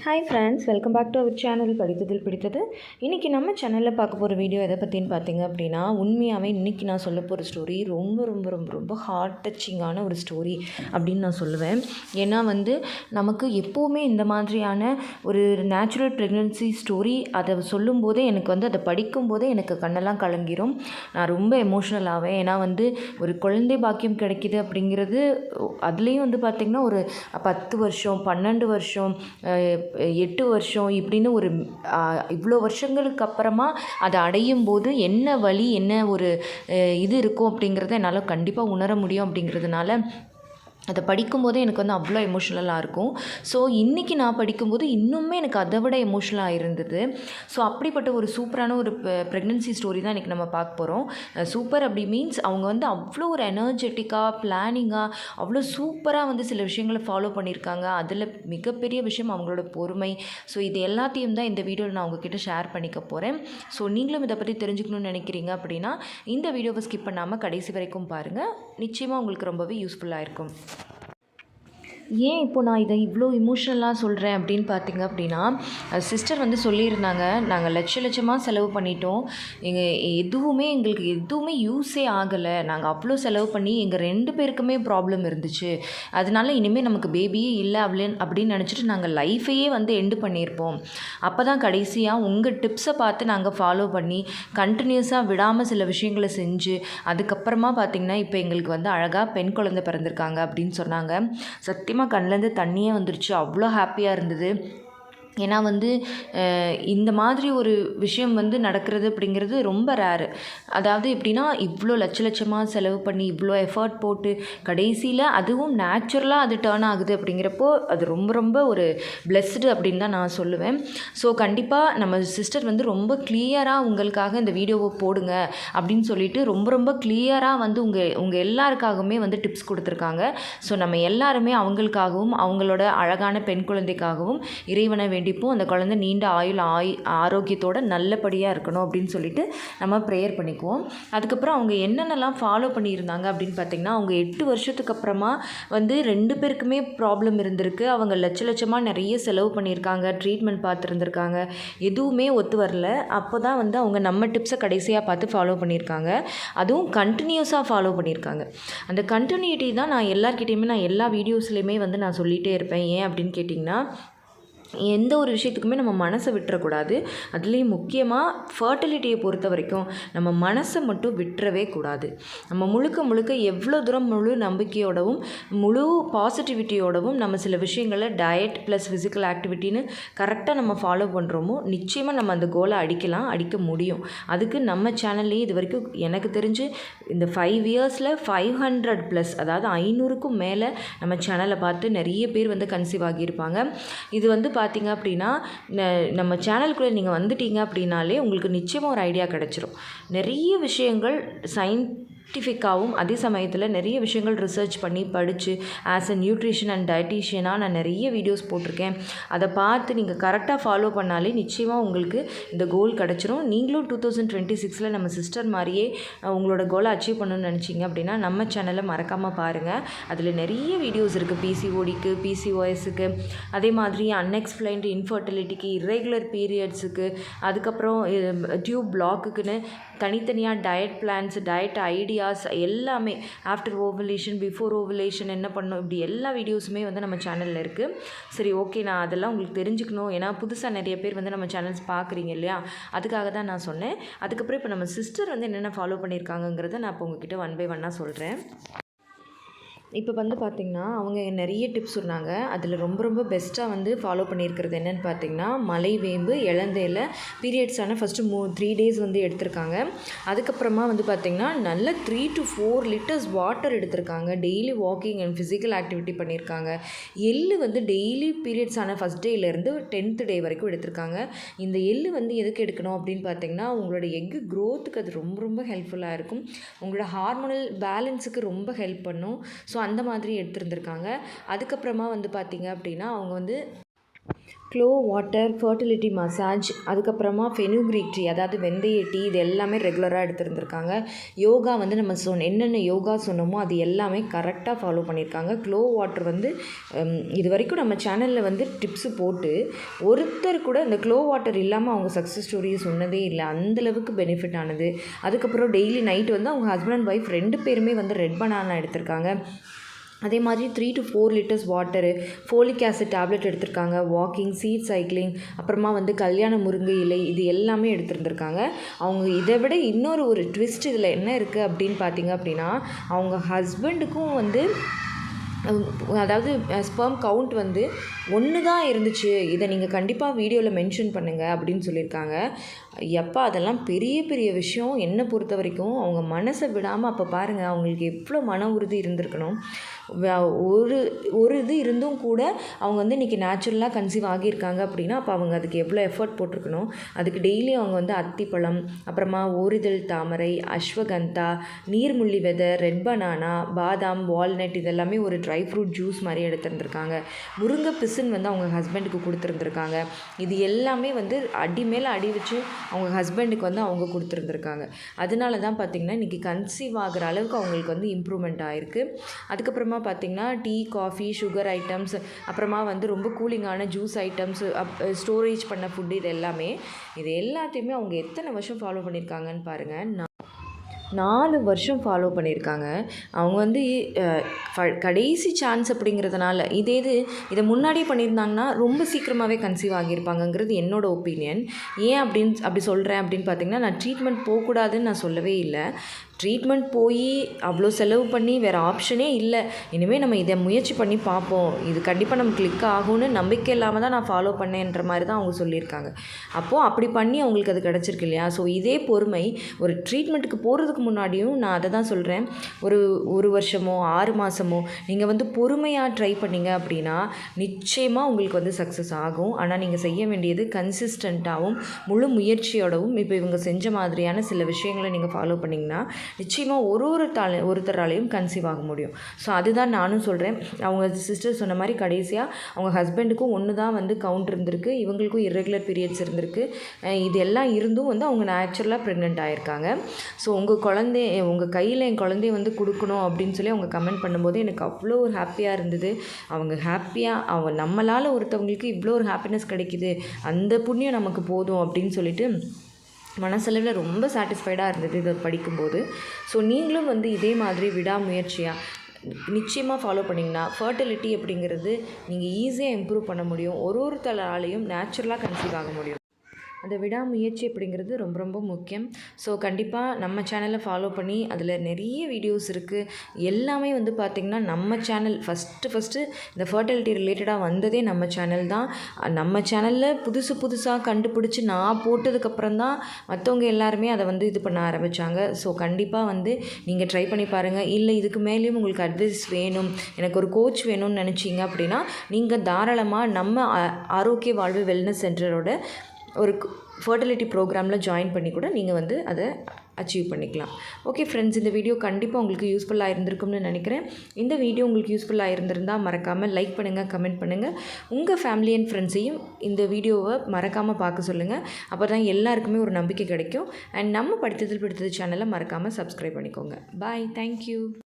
Hi friends, welcome back to our channel படித்ததில் பிடித்தது. இன்றைக்கி நம்ம சேனலில் பார்க்க போகிற வீடியோ எதை பற்றின்னு பார்த்தீங்க அப்படின்னா, உண்மையாகவே இன்றைக்கி நான் சொல்ல போகிற ஸ்டோரி ரொம்ப ரொம்ப ரொம்ப ரொம்ப ஹார்ட் டச்சிங்கான ஒரு ஸ்டோரி அப்படின்னு நான் சொல்லுவேன். ஏன்னா நமக்கு எப்போவுமே இந்த மாதிரியான ஒரு நேச்சுரல் ப்ரெக்னென்சி ஸ்டோரி அதை சொல்லும்போதே எனக்கு அதை படிக்கும்போதே எனக்கு கண்ணெல்லாம் கலங்கிரும். நான் ரொம்ப எமோஷ்னல் ஆவேன். ஏன்னா ஒரு குழந்தை பாக்கியம் கிடைக்கிது அப்படிங்கிறது, அதுலேயும் பார்த்திங்கன்னா ஒரு 10 வருஷம் 12 வருஷம் 8 வருஷம் இப்படின்னு ஒரு இவ்வளோ வருஷங்களுக்கு அப்புறமா அதை அடையும் போது என்ன வலி, என்ன ஒரு இது இருக்கும் அப்படிங்கிறத என்னால் கண்டிப்பாக உணர முடியும். அப்படிங்கிறதுனால அதை படிக்கும்போதே எனக்கு அவ்வளோ எமோஷ்னலாக இருக்கும். ஸோ இன்றைக்கி நான் படிக்கும்போது இன்னுமே எனக்கு அதை விட எமோஷ்னலாக இருந்தது. ஸோ அப்படிப்பட்ட ஒரு சூப்பரான ஒரு ப்ரெக்னென்சி ஸ்டோரி தான் இன்றைக்கி நம்ம பார்க்க போகிறோம். சூப்பர் அப்படி மீன்ஸ் அவங்க அவ்வளோ ஒரு எனர்ஜெட்டிக்காக, பிளானிங்காக, அவ்வளோ சூப்பராக சில விஷயங்களை ஃபாலோ பண்ணியிருக்காங்க. அதில் மிகப்பெரிய விஷயம் அவங்களோட பொறுமை. ஸோ இது எல்லாத்தையும் தான் இந்த வீடியோவில் நான் உங்ககிட்ட ஷேர் பண்ணிக்க போகிறேன். ஸோ நீங்களும் இதை பற்றி தெரிஞ்சுக்கணும்னு நினைக்கிறீங்க அப்படின்னா இந்த வீடியோவை ஸ்கிப் பண்ணாமல் கடைசி வரைக்கும் பாருங்கள். நிச்சயமாக உங்களுக்கு ரொம்பவே யூஸ்ஃபுல்லாக இருக்கும். ஏன் இப்போ நான் இதை இவ்வளோ இமோஷ்னலாக சொல்கிறேன் அப்படின்னு பார்த்தீங்க அப்படின்னா, சிஸ்டர் சொல்லியிருந்தாங்க, நாங்கள் லட்சமாக செலவு பண்ணிட்டோம், எங்களுக்கு எதுவுமே யூஸே ஆகலை, நாங்கள் அவ்வளோ செலவு பண்ணி எங்கள் 2 பேருக்குமே ப்ராப்ளம் இருந்துச்சு, அதனால இனிமேல் நமக்கு பேபியே இல்லை அப்படின்னு நினச்சிட்டு நாங்கள் லைஃபையே எண்டு பண்ணியிருப்போம். அப்போ தான் கடைசியாக உங்கள் டிப்ஸை பார்த்து நாங்கள் ஃபாலோ பண்ணி கண்டினியூஸாக விடாமல் சில விஷயங்களை செஞ்சு அதுக்கப்புறமா பார்த்திங்கன்னா இப்போ எங்களுக்கு அழகாக பெண் குழந்தை பிறந்திருக்காங்க அப்படின்னு சொன்னாங்க. சத்தியமாக கண்ணிலேருந்து தண்ணியே வந்துருச்சு. அவ்வளோ ஹாப்பியாக இருந்தது. ஏன்னா இந்த மாதிரி ஒரு விஷயம் நடக்கிறது அப்படிங்கிறது ரொம்ப ரேரு. அதாவது எப்படின்னா, இவ்வளோ லட்சமாக செலவு பண்ணி இவ்வளோ எஃபர்ட் போட்டு கடைசியில் அதுவும் நேச்சுரலாக அது டேர்ன் ஆகுது அப்படிங்கிறப்போ அது ரொம்ப ரொம்ப ஒரு பிளெஸ்டு அப்படின்னு தான் நான் சொல்லுவேன். ஸோ கண்டிப்பாக நம்ம சிஸ்டர் ரொம்ப கிளியராக உங்களுக்காக இந்த வீடியோவை போடுங்க அப்படின்னு சொல்லிட்டு ரொம்ப ரொம்ப கிளியராக உங்கள் எல்லாருக்காகவுமே டிப்ஸ் கொடுத்துருக்காங்க. ஸோ நம்ம எல்லாருமே அவங்களுக்காகவும் அவங்களோட அழகான பெண் குழந்தைக்காகவும் இறைவனை வேண்டிப்போம். அந்த குழந்தை நீண்ட ஆரோக்கியத்தோடு நல்லபடியாக இருக்கணும் அப்படின்னு சொல்லிட்டு நம்ம ப்ரேயர் பண்ணிக்குவோம். அதுக்கப்புறம் அவங்க என்னென்னலாம் ஃபாலோ பண்ணியிருந்தாங்க அப்படின்னு பார்த்திங்கன்னா, அவங்க 8 வருஷத்துக்கு அப்புறமா 2 பேருக்குமே ப்ராப்ளம் இருந்திருக்கு. அவங்க லட்சமாக நிறைய செலவு பண்ணியிருக்காங்க, ட்ரீட்மெண்ட் பார்த்துருந்துருக்காங்க, எதுவுமே ஒத்து வரல. அப்போ தான் அவங்க நம்ம டிப்ஸை கடைசியாக பார்த்து ஃபாலோ பண்ணியிருக்காங்க. அதுவும் கண்டினியூஸாக ஃபாலோ பண்ணியிருக்காங்க. அந்த கண்டினியூட்டி தான் நான் எல்லாருக்கிட்டையுமே நான் எல்லா வீடியோஸ்லேயுமே நான் சொல்லிகிட்டே இருப்பேன். ஏன் அப்படின்னு கேட்டிங்கன்னா, எந்த ஒரு விஷயத்துக்குமே நம்ம மனசை விட்டுறக்கூடாது. அதுலேயும் முக்கியமாக ஃபர்டிலிட்டியை பொறுத்த வரைக்கும் நம்ம மனசை மட்டும் விட்டுறவே கூடாது. நம்ம முழுக்க எவ்வளோ தூரம் முழு நம்பிக்கையோடவும் முழு பாசிட்டிவிட்டியோடவும் நம்ம சில விஷயங்களை டயட் ப்ளஸ் ஃபிசிக்கல் ஆக்டிவிட்டின்னு கரெக்டாக நம்ம ஃபாலோ பண்ணுறோமோ நிச்சயமாக நம்ம அந்த கோலை அடிக்க முடியும். அதுக்கு நம்ம சேனல்லையே இது வரைக்கும் எனக்கு தெரிஞ்சு இந்த 5 இயர்ஸில் 500+, அதாவது 500க்கும் மேலே நம்ம சேனலை பார்த்து நிறைய பேர் கன்சீவ் ஆகியிருப்பாங்க. இது பார்த்திங்க அப்படின்னா, நம்ம சேனலுக்குள்ளே நீங்கள் வந்துட்டீங்க அப்படின்னாலே உங்களுக்கு நிச்சயமாக ஒரு ஐடியா கிடச்சிரும். நிறைய விஷயங்கள் சயின்டிஃபிக்காகவும் அதே சமயத்தில் நிறைய விஷயங்கள் ரிசர்ச் பண்ணி படித்து ஆஸ் அ நியூட்ரிஷன் அண்ட் டயட்டீஷியனாக நான் நிறைய வீடியோஸ் போட்டிருக்கேன். அதை பார்த்து நீங்கள் கரெக்டாக ஃபாலோ பண்ணாலே நிச்சயமாக உங்களுக்கு இந்த கோல் கிடச்சிரும். நீங்களும் 2026 நம்ம சிஸ்டர் மாதிரியே உங்களோட கோலை அச்சீவ் பண்ணணும்னு நினச்சிங்க அப்படின்னா நம்ம சேனலை மறக்காமல் பாருங்கள். அதில் நிறைய வீடியோஸ் இருக்குது. பிசிஓடிக்கு, பிசிஓஎஸ்க்கு, அதே மாதிரி அன்எக்ஸ்பிளைன்டு இன்ஃபர்டிலிட்டிக்கு, இர்ரெகுலர் பீரியட்ஸுக்கு, அதுக்கப்புறம் டியூப் பிளாக்குக்குன்னு தனித்தனியாக டயட் பிளான்ஸ், டயட் ஐடியாஸ் எல்லாமே, ஆஃப்டர் ஓவலேஷன், பிஃபோர் ஓவலேஷன் என்ன பண்ணணும், இப்படி எல்லா வீடியோஸுமே நம்ம சேனலில் இருக்குது. சரி, ஓகே, நான் அதெல்லாம் உங்களுக்கு தெரிஞ்சுக்கணும். ஏன்னா புதுசாக நிறைய பேர் நம்ம சேனல்ஸ் பார்க்குறீங்க இல்லையா, அதுக்காக தான் நான் சொன்னேன். அதுக்கப்புறம் இப்போ நம்ம சிஸ்டர் என்னென்ன ஃபாலோ பண்ணியிருக்காங்கங்கிறத நான் இப்போ உங்ககிட்ட 1 by 1 சொல்கிறேன். இப்போ பார்த்திங்கன்னா, அவங்க நிறைய டிப்ஸ் சொன்னாங்க. அதில் ரொம்ப ரொம்ப பெஸ்ட்டாக ஃபாலோ பண்ணியிருக்கிறது என்னென்னு பார்த்திங்கன்னா, மலைவேம்பு, இளந்தேல பீரியட்ஸான ஃபஸ்ட்டு 3 டேஸ் எடுத்திருக்காங்க. அதுக்கப்புறமா பார்த்திங்கன்னா நல்ல 3 to 4 லிட்டர்ஸ் வாட்டர் எடுத்திருக்காங்க. Daily walking and physical activity பண்ணியிருக்காங்க. எள்ளு டெய்லி பீரியட்ஸான ஃபஸ்ட் டேலேருந்து 10th டே வரைக்கும் எடுத்திருக்காங்க. இந்த எள்ளு எதுக்கு எடுக்கணும் அப்படின்னு பார்த்திங்கன்னா, உங்களோட எக்கு க்ரோத்துக்கு அது ரொம்ப ரொம்ப ஹெல்ப்ஃபுல்லாக இருக்கும். உங்களோட ஹார்மோனல் பேலன்ஸுக்கு ரொம்ப ஹெல்ப் பண்ணும். ஸோ அந்த மாதிரி எடுத்துருந்துருக்காங்க. அதுக்கப்புறமா பார்த்திங்க அப்படின்னா, அவங்க க்ளோ வாட்டர், ஃபர்டிலிட்டி மசாஜ், அதுக்கப்புறமா ஃபெனுக்ரீக் டீ, அதாவது வெந்தய டீ, இது எல்லாமே ரெகுலராக எடுத்துருந்துருக்காங்க. யோகா வந்து நம்ம என்னென்ன யோகா சொன்னோமோ அது எல்லாமே கரெக்டாக ஃபாலோ பண்ணியிருக்காங்க. க்ளோ வாட்டர் வந்து இது வரைக்கும் நம்ம சேனலில் வந்து டிப்ஸு போட்டு ஒருத்தர் கூட இந்த க்ளோ வாட்டர் இல்லாமல் அவங்க சக்ஸஸ் ஸ்டோரியை சொன்னதே இல்லை. அந்தளவுக்கு பெனிஃபிட் ஆனது. அதுக்கப்புறம் டெய்லி நைட் வந்து அவங்க ஹஸ்பண்ட் அண்ட் ஒய்ஃப் 2 பேருமே வந்து ரெட் பனானா எடுத்திருக்காங்க. அதே மாதிரி 3 to 4 litres water, folic acid tablet எடுத்திருக்காங்க, வாக்கிங், சீட் சைக்கிளிங், அப்புறமா வந்து கல்யாண முருங்கை இலை, இது எல்லாமே எடுத்துருந்துருக்காங்க. அவங்க இதை விட இன்னொரு ஒரு ட்விஸ்ட் இதில் என்ன இருக்குது அப்படின்னு பார்த்தீங்க அப்படின்னா, அவங்க ஹஸ்பண்டுக்கும் வந்து அதாவது ஸ்பெர்ம் கவுண்ட் வந்து 1 தான் இருந்துச்சு. இதை நீங்கள் கண்டிப்பாக வீடியோவில் மென்ஷன் பண்ணுங்கள் அப்படின்னு சொல்லியிருக்காங்க. எப்பா அதெல்லாம் பெரிய பெரிய விஷயம். என்னை பொறுத்த வரைக்கும் அவங்க மனசை விடாமல் அப்போ பாருங்கள் அவங்களுக்கு எவ்வளோ மன உறுதி இருந்திருக்கணும். ஒரு இது இருந்தும் கூட அவங்க வந்து இன்றைக்கி நேச்சுரலாக கன்சீவ் ஆகியிருக்காங்க அப்படின்னா அப்போ அவங்க அதுக்கு எவ்வளோ எஃபர்ட் போட்டிருக்கணும். அதுக்கு டெய்லி அவங்க வந்து அத்திப்பழம், அப்புறமா ஓரிதழ் தாமரை, அஸ்வகந்தா, நீர்முள்ளி விதை, ரெட் பனானா, பாதாம், வால்நட், இதெல்லாமே ஒரு ட்ரை ஃப்ரூட் ஜூஸ் மாதிரி எடுத்துருந்துருக்காங்க. முருங்கை பிசின் வந்து அவங்க ஹஸ்பண்டுக்கு கொடுத்துருந்துருக்காங்க. இது எல்லாமே வந்து அடி மேலே அடி வச்சு அவங்க ஹஸ்பண்டுக்கு வந்து அவங்க கொடுத்துருந்துருக்காங்க. அதனால தான் பார்த்திங்கன்னா இன்றைக்கி கன்சீவ் ஆகிற அளவுக்கு அவங்களுக்கு வந்து இம்ப்ரூவ்மெண்ட் ஆகிருக்கு. அதுக்கப்புறமா பார்த்திங்கன்னா டீ, காஃபி, சுகர் ஐட்டம்ஸ், அப்புறமா வந்து ரொம்ப கூலிங்கான ஜூஸ் ஐட்டம்ஸ், ஸ்டோரேஜ் பண்ண ஃபுட்டு, இது எல்லாத்தையுமே அவங்க எத்தனை வருஷம் ஃபாலோ பண்ணியிருக்காங்கன்னு பாருங்கள். 4 வருஷம் ஃபாலோ பண்ணியிருக்காங்க. அவங்க வந்து கடைசி சான்ஸ் அப்படிங்கிறதுனால இதை முன்னாடியே பண்ணியிருந்தாங்கன்னா ரொம்ப சீக்கிரமாகவே கன்சீவ் ஆகியிருப்பாங்கங்கிறது என்னோடய ஒப்பீனியன். ஏன் அப்படி சொல்கிறேன் அப்படின்னு பார்த்திங்கன்னா, நான் ட்ரீட்மெண்ட் போகக்கூடாதுன்னு நான் சொல்லவே இல்லை. ட்ரீட்மெண்ட் போய் அவ்வளோ செலவு பண்ணி வேறு ஆப்ஷனே இல்லை. இனிமேல் நம்ம இதை முயற்சி பண்ணி பார்ப்போம், இது கண்டிப்பாக நம்ம கிளிக் ஆகும்னு நம்பிக்கை இல்லாமல் தான் நான் ஃபாலோ பண்ணேன்ற மாதிரி தான் அவங்க சொல்லியிருக்காங்க. அப்போது அப்படி பண்ணி அவங்களுக்கு அது கிடச்சிருக்கு இல்லையா? ஸோ இதே பொறுமை ஒரு ட்ரீட்மெண்ட்டுக்கு போகிறதுக்கு முன்னாடியும் நான் அதை தான் சொல்கிறேன். ஒரு வருஷமோ 6 மாதமோ நீங்கள் வந்து பொறுமையாக ட்ரை பண்ணிங்க அப்படின்னா நிச்சயமாக உங்களுக்கு வந்து சக்ஸஸ் ஆகும். ஆனால் நீங்கள் செய்ய வேண்டியது கன்சிஸ்டண்ட்டாகவும் முழு முயற்சியோடவும் இப்போ இவங்க செஞ்ச மாதிரியான சில விஷயங்களை நீங்கள் ஃபாலோ பண்ணிங்கன்னா நிச்சயமாக ஒருத்தராலையும் கன்சீவ் ஆக முடியும். ஸோ அதுதான் நானும் சொல்கிறேன். அவங்க சிஸ்டர் சொன்ன மாதிரி கடைசியாக அவங்க ஹஸ்பண்டுக்கும் 1 தான் வந்து கவுண்ட் இருந்திருக்கு, இவங்களுக்கும் இர்ரெகுலர் பீரியட்ஸ் இருந்திருக்கு. இது எல்லாம் இருந்தும் வந்து அவங்க நேச்சுரலாக ப்ரெக்னென்ட் ஆகியிருக்காங்க. ஸோ உங்கள் கையில் என் குழந்தைய வந்து கொடுக்கணும் அப்படின்னு சொல்லி அவங்க கமெண்ட் பண்ணும்போது எனக்கு அவ்வளோ ஒரு ஹாப்பியாக இருந்தது. அவங்க நம்மளால் ஒருத்தவங்களுக்கு இவ்வளோ ஒரு ஹாப்பினஸ் கிடைக்குது, அந்த புண்ணியம் நமக்கு போதும் அப்படின்னு சொல்லிட்டு மனசளவில் ரொம்ப சாட்டிஸ்ஃபைடாக இருந்தது இதை படிக்கும்போது. ஸோ நீங்களும் வந்து இதே மாதிரி விடாமுயற்சியாக நிச்சயமாக ஃபாலோ பண்ணிங்கன்னா ஃபர்டிலிட்டி அப்படிங்கிறது நீங்கள் ஈஸியாக இம்ப்ரூவ் பண்ண முடியும். ஒருத்தராலையும் நேச்சுரலாக கன்சீவ் ஆக முடியும். அந்த விடாமுயற்சி அப்படிங்கிறது ரொம்ப ரொம்ப முக்கியம். ஸோ கண்டிப்பாக நம்ம சேனலை ஃபாலோ பண்ணி அதில் நிறைய வீடியோஸ் இருக்குது. எல்லாமே வந்து பார்த்திங்கன்னா நம்ம சேனல் ஃபஸ்ட்டு இந்த ஃபர்டிலிட்டி ரிலேட்டடாக வந்ததே நம்ம சேனல் தான். நம்ம சேனலில் புதுசாக கண்டுபிடிச்சி நான் போட்டதுக்கப்புறம் தான் மற்றவங்க எல்லாருமே அதை வந்து இது பண்ண ஆரம்பித்தாங்க. ஸோ கண்டிப்பாக வந்து நீங்கள் ட்ரை பண்ணி பாருங்கள். இல்லை இதுக்கு மேலேயும் உங்களுக்கு அட்வைஸ் வேணும், எனக்கு ஒரு கோச் வேணும்னு நினச்சிங்க அப்படின்னா நீங்கள் தாராளமாக நம்ம ஆரோக்கிய வாழ்வு வெல்னஸ் சென்டரோட ஒரு ஃபர்டிலிட்டி ப்ரோக்ராமில் ஜாயின் பண்ணி கூட நீங்கள் வந்து அதை அச்சீவ் பண்ணிக்கலாம். ஓகே ஃப்ரெண்ட்ஸ், இந்த வீடியோ கண்டிப்பாக உங்களுக்கு யூஸ்ஃபுல்லாக இருந்திருக்கும்னு நினைக்கிறேன். இந்த வீடியோ உங்களுக்கு யூஸ்ஃபுல்லாக இருந்திருந்தால் மறக்காமல் லைக் பண்ணுங்கள், கமெண்ட் பண்ணுங்கள். உங்கள் ஃபேமிலி அண்ட் ஃப்ரெண்ட்ஸையும் இந்த வீடியோவை மறக்காமல் பார்க்க சொல்லுங்கள். அப்போ தான் எல்லாருக்குமே ஒரு நம்பிக்கை கிடைக்கும். அண்ட் நம்ம படித்தது சேனலை மறக்காமல் சப்ஸ்கிரைப் பண்ணிக்கோங்க. பாய், தேங்க்யூ.